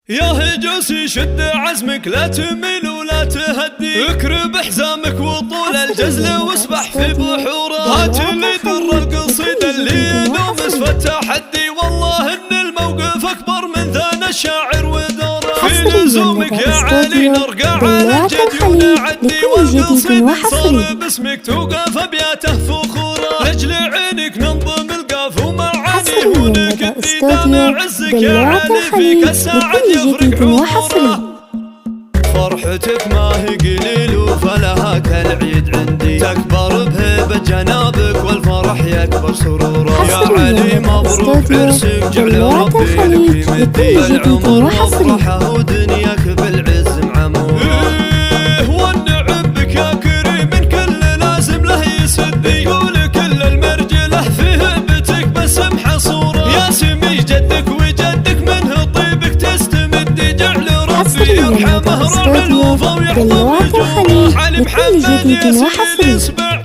يا هجوسي شد عزمك لا تميل ولا تهدي، اكرب حزامك وطول الجزل واسبح في بحوره، هات لي در القصيده اللي يدوم اسف التحدي، والله ان الموقف اكبر من ذا الشاعر ودوره، في لزومك يا علي نرقع على الجدي ونعدي، والقصيده صار باسمك توقف ابياته فخوره، رجل عينك ننظم القاف ومعاني ونكدي، دام عزك يا علي فيك الساعد يفرق حضوره، فرحتك ما هي قليل فلها كالعيد عندي، تكبر بهيبة جنابك والفرح يكبر سروره، يا علي مبروك عرسك جعل ربي لك يمدي، العمر وافرحه ودنياك بالعز معموره، والنعم بك يا كريم من كل لازم له يسدي، يقول كل المرجله في هبتك بسم حصوره، يا سمي جدك وجدك منه طيبك تستمدي، جعل ربي يرحمه رب الوفا ويحفظ وجوده، علي محمد ياسين يسمع